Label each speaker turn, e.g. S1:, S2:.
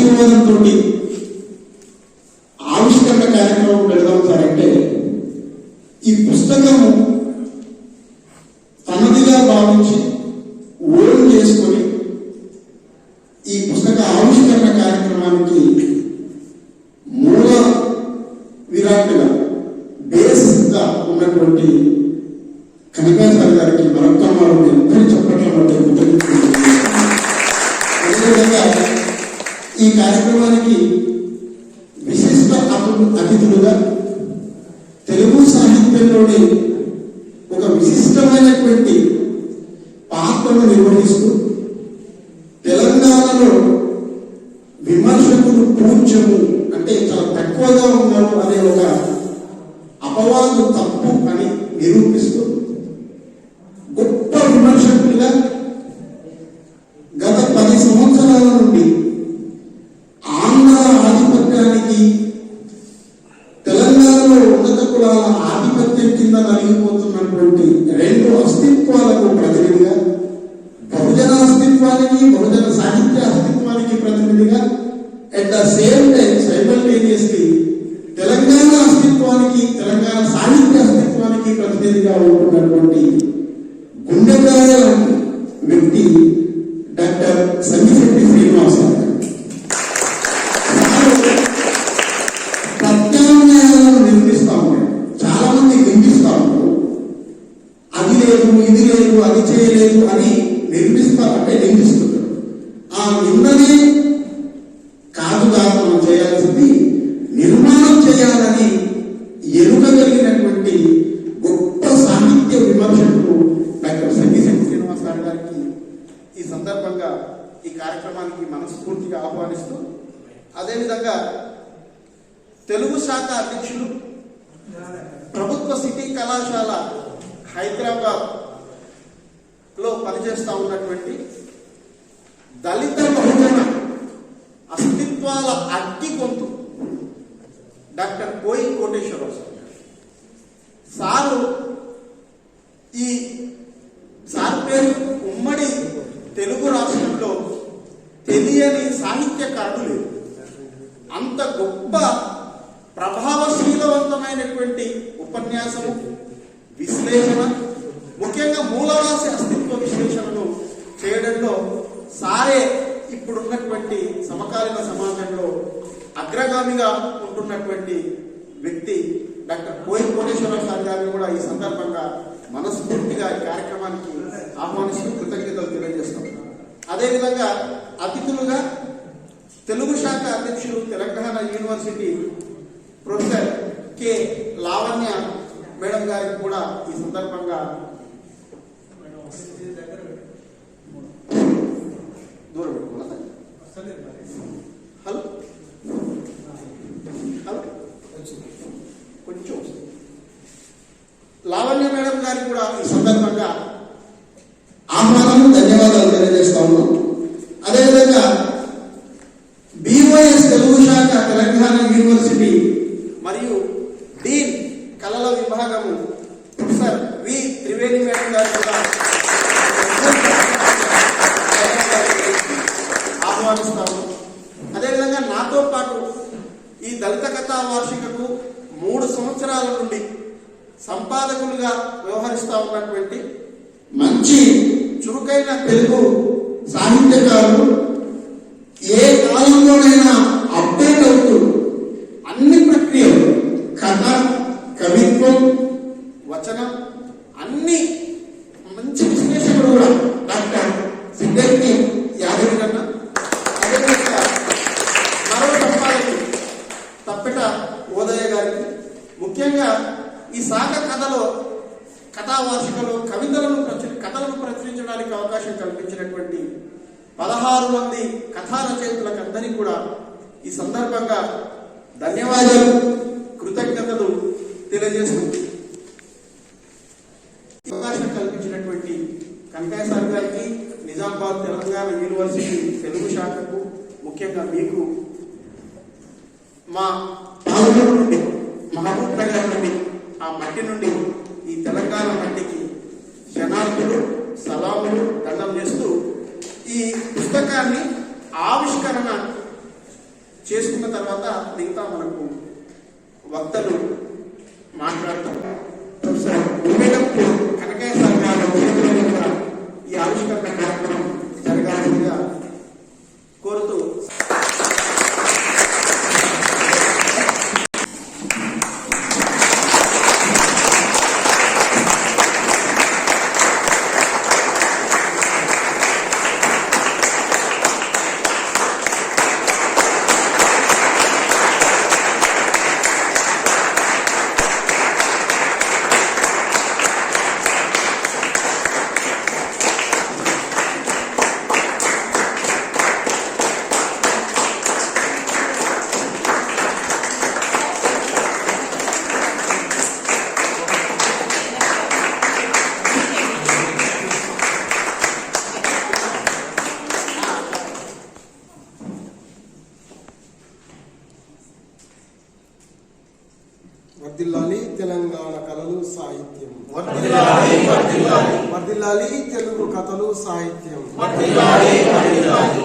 S1: ఆశీర్వాదంతో ఆవిష్కరణ కార్యక్రమం పెడదాం సార్ అంటే ఈ పుస్తకము తనదిగా భావించి ఓన్ చేసుకొని ఈ పుస్తక ఆవిష్కరణ కార్యక్రమానికి మూల విరాట్గా బేసిక్గా ఉన్నటువంటి కనకాయ సార్ గారికి మరొకమారు ఎందరి చెప్పడం అంటే అదేవిధంగా ఈ కార్యక్రమానికి విశిష్ట అతిథులుగా తెలుగు సాహిత్యంలోని ఒక విశిష్టమైనటువంటి పాత్రను నిర్వహిస్తూ తెలంగాణలో విమర్శకులు పూజ్యము అంటే చాలా తక్కువగా ఉన్నారు అనే ఒక అపవాదు తప్పు అని నిరూపిస్తూ గొప్ప విమర్శకులుగా గత 10 సంవత్సరాల నుండి ఆంధ్ర ఆధిపత్యానికి తెలంగాణలో ఉన్నత కులాల ఆధిపత్యం కింద నలిగిపోతున్నటువంటి 2 అస్తిత్వాలకు ప్రతినిధిగా, బహుజన అస్తిత్వానికి, బహుజన సాహిత్య అస్తిత్వానికి ప్రతినిధిగా, at the same time simultaneously Telangana అస్తిత్వానికి, తెలంగాణ సాహిత్య అస్తిత్వానికి ప్రతినిధిగా ఉంటున్నటువంటి గుండెకాయ వ్యక్తి డాక్టర్ సంగిశెట్టి శ్రీనివాస. ప్రత్యామ్నాయాలను నిర్మిస్తా ఉంటారు, చాలా మంది నిందిస్తా ఉంటారు. అది లేదు, ఇది లేదు, అది చేయలేదు అని నిర్మిస్తారంటే నిందిస్తుంటారు. ఆ నిందనే కాదు మనం చేయాల్సింది నిర్మాణం చేయాలని ఎరుకగలిగినటువంటి గొప్ప సాహిత్య విమర్శకుడు డాక్టర్ సంగిశెట్టి శ్రీనివాస్ గారికి ఈ సందర్భంగా ఈ కార్యక్రమానికి మనస్ఫూర్తిగా ఆహ్వానిస్తూ, అదేవిధంగా తెలుగు శాఖ అధ్యక్షులు, ప్రభుత్వ సిటీ కళాశాల హైదరాబాద్ లో పనిచేస్తూ ఉన్నటువంటి దళిత బహుజన అస్తిత్వాల అగ్గి గొంతు డాక్టర్ కోయి కోటేశ్వరరావు సారు. ఈ సార్ పేరు ఉమ్మడి తెలుగు రాష్ట్రంలో తెలియని సాహిత్యకారుడు లేదు. అంత గొప్ప ప్రభావశీలవంతమైనటువంటి ఉపన్యాసము, విశ్లేషణ, ముఖ్యంగా మూలవాసి అస్తిత్వ విశ్లేషణను చేయడంలో సారే ఇప్పుడున్నటువంటి సమకాలీన సమాజంలో అగ్రగామిగా ఉంటున్నటువంటి వ్యక్తి డాక్టర్ కోయి కోటేశ్వరరావు సార్ గారిని కూడా ఈ సందర్భంగా మనస్ఫూర్తిగా ఈ కార్యక్రమానికి ఆహ్వానిస్తూ కృతజ్ఞతలు తెలియజేస్తాం. అదేవిధంగా అతిథులుగా తెలుగు శాఖ అధ్యక్షులు, Telangana university professor K Lavanya madam గారికి కూడా ఈ సందర్భంగా దూరం పెట్టుకున్నా. హలో హలో కొంచెం లావణ్య మేడం గారికి కూడా ఈ సందర్భంగా ఆహ్వానం, ధన్యవాదాలు తెలియజేస్తా ఉన్నాం. అదేవిధంగా BOS తెలుగు శాఖ తెలంగాణ యూనివర్సిటీ మరియు డీన్ కళల విభాగము ప్రొఫెసర్ వి త్రివేణి మేడం గారు కూడా ఆహ్వానిస్తాము. అదేవిధంగా నాతో పాటు ఈ దళిత కథా వార్షికకు 3 సంవత్సరాల నుండి సంపాదకులుగా వ్యవహరిస్తూ ఉన్నటువంటి మంచి చురుకైన తెలుగు సాహిత్యకారులు, ఏ కాలంలోనైనా అప్డేట్ అవుతూ అన్ని ప్రక్రియలు, కథ, కవిత్వం, వచనం, అన్ని మంచి విశ్లేషకుడు కూడా డాక్టర్ సిద్ధెట్టి యాదగిరి అన్న. అదేవిధంగా మరో సంపాదకులు తప్పెట ఓదయ్య గారికి, ముఖ్యంగా ఈ శాఖ కథలో కథా వార్షికలో కథలను ప్రచురించడానికి అవకాశం కల్పించినటువంటి 16 మంది కథా రచయితలకు అందరికీ కూడా ఈ సందర్భంగా ధన్యవాదాలు, కృతజ్ఞతలు తెలియజేస్తూ అవకాశం కల్పించినటువంటి కనకాయ సార్ గారికి, నిజామాబాద్ తెలంగాణ యూనివర్సిటీ తెలుగు శాఖకు, ముఖ్యంగా మీకు మా పాలనూరు నుండి, మహబూబ్ నగర్ నుండి, ఆ మట్టి నుండి ఈ తెలంగాణ మట్టికి శనార్థులు, సలాములు, దండం చేస్తూ ఈ పుస్తకాన్ని ఆవిష్కరణ చేసుకున్న తర్వాత మిగతా మనకు వక్తలు మాట్లాడతారు. ప్రొఫెసర్ ఉమ్మేడపు కనకయ్య సార్ గారు ఈ ఆవిష్కరణ కార్యక్రమం జరగాల్సిందిగా కోరుతూ
S2: వర్ధిల్లాలి తెలంగాణ కళలు సాహిత్యం,
S1: వర్ధిల్లాలి వర్ధిల్లాలి
S2: వర్ధిల్లాలి తెలుగు కథలు సాహిత్యం,
S1: వర్ధిల్లాలి వర్ధిల్లాలి